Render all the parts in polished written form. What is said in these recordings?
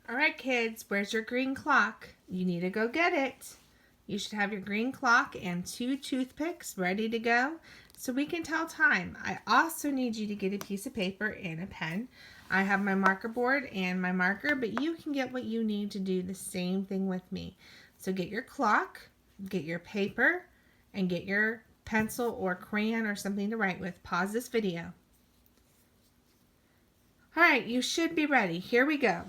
All right, kids, where's your green clock? You need to go get it. You should have your green clock and 2 toothpicks ready to go so we can tell time. I also need you to get a piece of paper and a pen. I have my marker board and my marker, but you can get what you need to do the same thing with me. So get your clock, get your paper, and get your pencil or crayon or something to write with. Pause this video. All right, you should be ready. Here we go.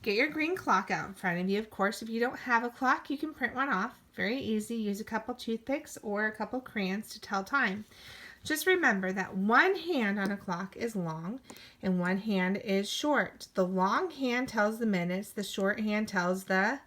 Get your green clock out in front of you. Of course, if you don't have a clock, you can print one off. Very easy. Use a couple toothpicks or a couple crayons to tell time. Just remember that one hand on a clock is long and one hand is short. The long hand tells the minutes. The short hand tells the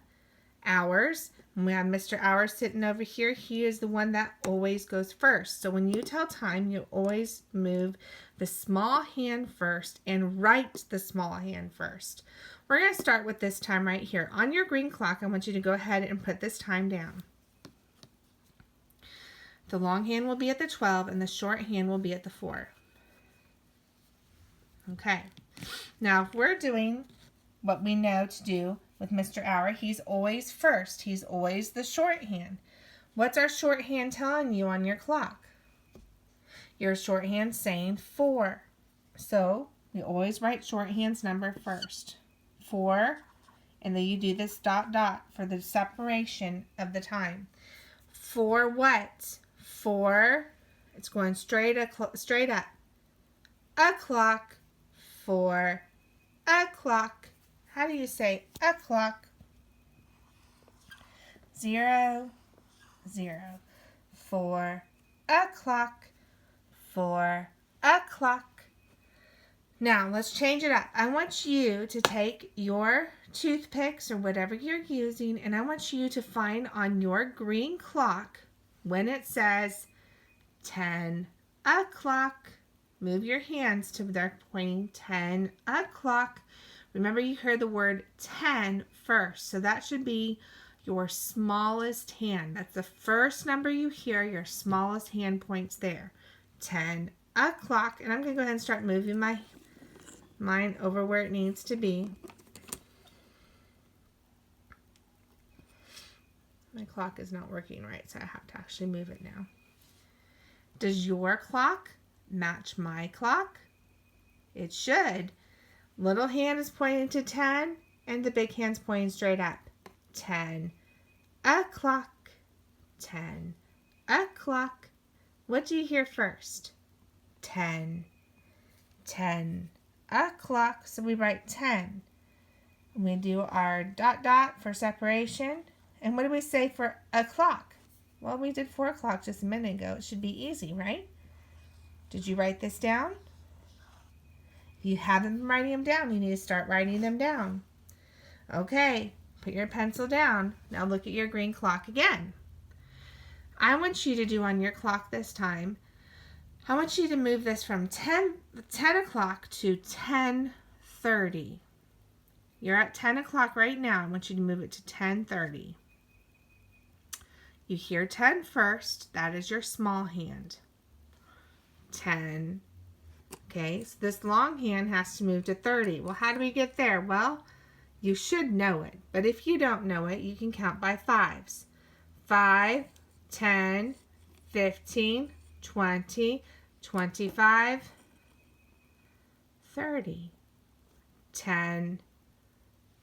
hours. And we have Mr. Hours sitting over here. He is the one that always goes first. So when you tell time, you always move the small hand first and write the small hand first. We're going to start with this time right here. On your green clock, I want you to go ahead and put this time down. The long hand will be at the 12 and the short hand will be at the 4. Okay. Now, if we're doing what we know to do with Mr. Hour, he's always first. He's always the shorthand. What's our shorthand telling you on your clock? Your shorthand saying 4. So we always write shorthand's number first. 4, and then you do this dot dot for the separation of the time. For what? For, it's going straight up. O'clock. For o'clock. How do you say o'clock? 0, 0. 4 o'clock. 4 o'clock. Now, let's change it up. I want you to take your toothpicks or whatever you're using, and I want you to find on your green clock when it says 10 o'clock. Move your hands to they're pointing 10 o'clock. Remember, you heard the word 10 first, so that should be your smallest hand. That's the first number you hear. Your smallest hand points there. 10 o'clock. And I'm going to go ahead and start moving mine over where it needs to be. My clock is not working right, so I have to actually move it now. Does your clock match my clock? It should. Little hand is pointing to 10, and the big hand's pointing straight up. 10 o'clock. 10 o'clock. What do you hear first? 10. 10 o'clock. So we write 10. We do our dot dot for separation. And what do we say for o'clock? Well, we did 4 o'clock just a minute ago. It should be easy, right? Did you write this down? If you haven't been writing them down, you need to start writing them down. Okay, put your pencil down. Now look at your green clock again. I want you to do on your clock this time, I want you to move this from 10 o'clock to 10:30. You're at 10 o'clock right now. I want you to move it to 10:30. You hear 10 first. That is your small hand. 10. Okay, so this long hand has to move to 30. Well, how do we get there? Well, you should know it. But if you don't know it, you can count by 5s. 5, 10, 15, 20, 25, 30. 10,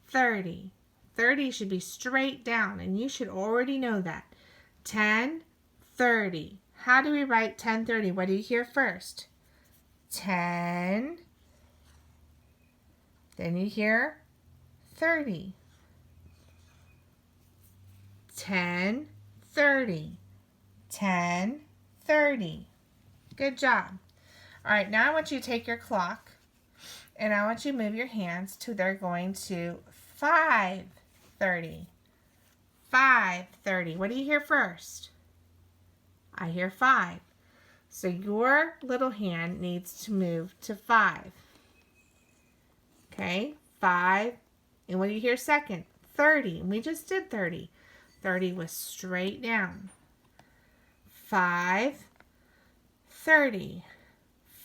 30. 30 should be straight down, and you should already know that. 10, 30. How do we write 10:30? What do you hear first? 10. Then you hear 30. 10:30. 10:30. Good job. All right, now I want you to take your clock and I want you to move your hands to they're going to 5:30. 5:30. What do you hear first? I hear 5. So your little hand needs to move to 5. Okay, 5. And what do you hear second? 30. And we just did 30. 30 was straight down. 5:30.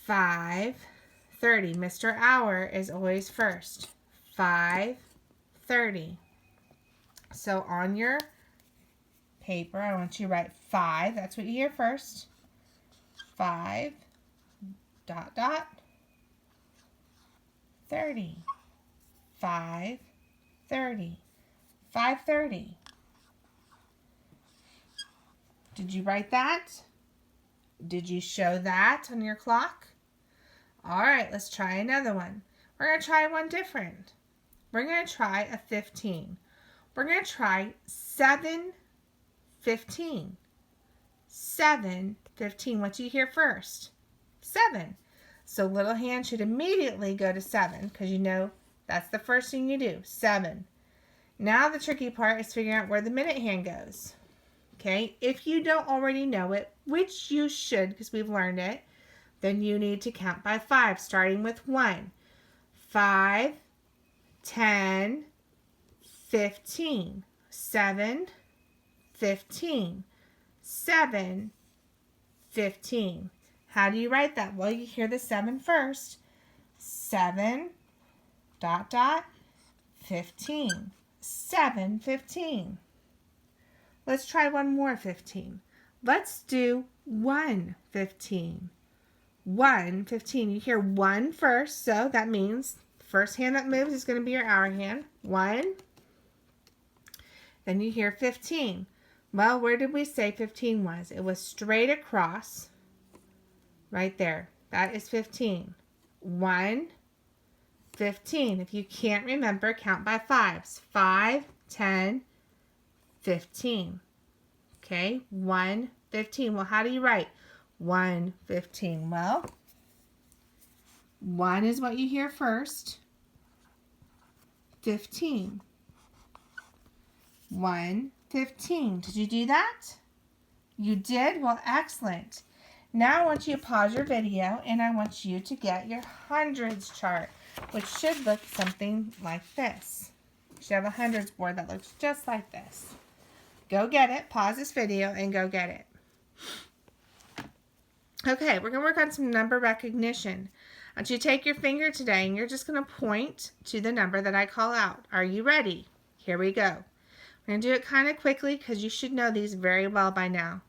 5:30. Mr. Hour is always first. 5:30. 30. So on your paper, I want you to write 5. That's what you hear first. 5, dot, dot, 30. 5, 30. 5:30. Did you write that? Did you show that on your clock? All right, let's try another one. We're going to try one different. We're going to try a 15. We're going to try 7:15. 7:15. What do you hear first? 7. So little hand should immediately go to 7 because you know that's the first thing you do. 7. Now the tricky part is figuring out where the minute hand goes. Okay, if you don't already know it, which you should because we've learned it, then you need to count by 5, starting with 1. 5, 10, 15. 7, 15. 7, 15. How do you write that? Well, you hear the 7 first. 7, dot, dot, 15. 7:15. Let's try one more 15. Let's do 1:15. 1:15. You hear 1 first, so that means the first hand that moves is going to be your hour hand. 1. Then you hear 15. Well, where did we say 15 was? It was straight across right there. That is 15. 1, 15. If you can't remember, count by 5s. 5, 10, 15. Okay, 1, 15. Well, how do you write 1, 15? Well, 1 is what you hear first. 15. 1, 15. Did you do that? You did? Well, excellent. Now I want you to pause your video and I want you to get your hundreds chart, which should look something like this. You should have a hundreds board that looks just like this. Go get it. Pause this video and go get it. Okay, we're going to work on some number recognition. I want you to take your finger today and you're just going to point to the number that I call out. Are you ready? Here we go. We're going to do it kind of quickly because you should know these very well by now.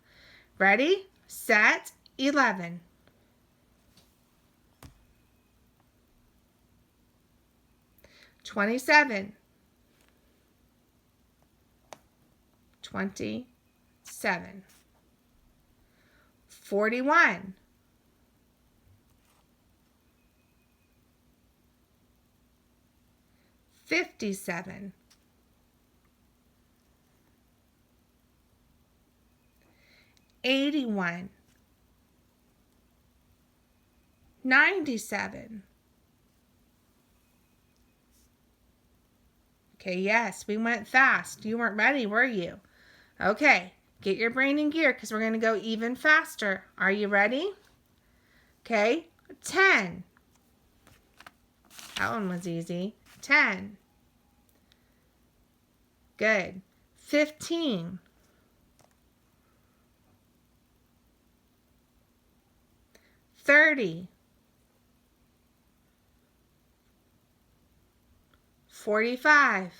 Ready, set, 11. 27. 27. 41. 57. 81. 97. Okay, yes, we went fast. You weren't ready, were you? Okay, get your brain in gear because we're going to go even faster. Are you ready? Okay, 10. That one was easy. 10. Good. 15. 30. 45.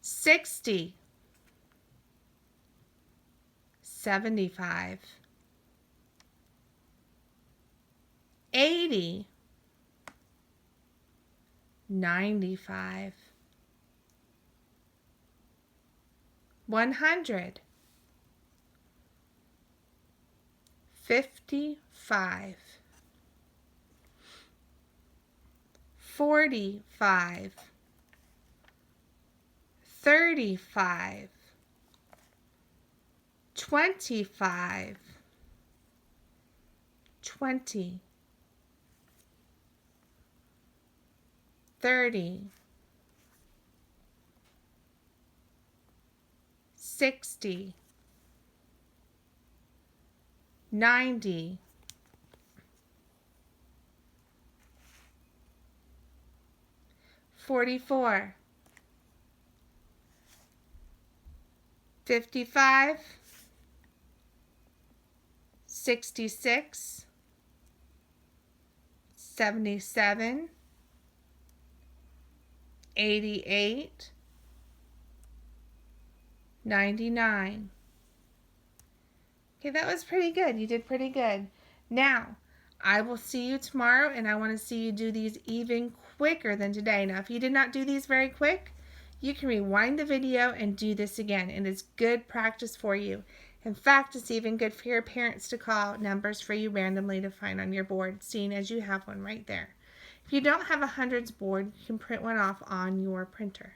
60. 75. 80. 95. 100. 55. 45. 35. 25. 20. 30. 60. 90. 44. 55. 66. 77, 88, 99. Okay, that was pretty good. You did pretty good. Now, I will see you tomorrow, and I want to see you do these even quicker than today. Now, if you did not do these very quick, you can rewind the video and do this again, and it's good practice for you. In fact, it's even good for your parents to call numbers for you randomly to find on your board, seeing as you have one right there. If you don't have a hundreds board, you can print one off on your printer.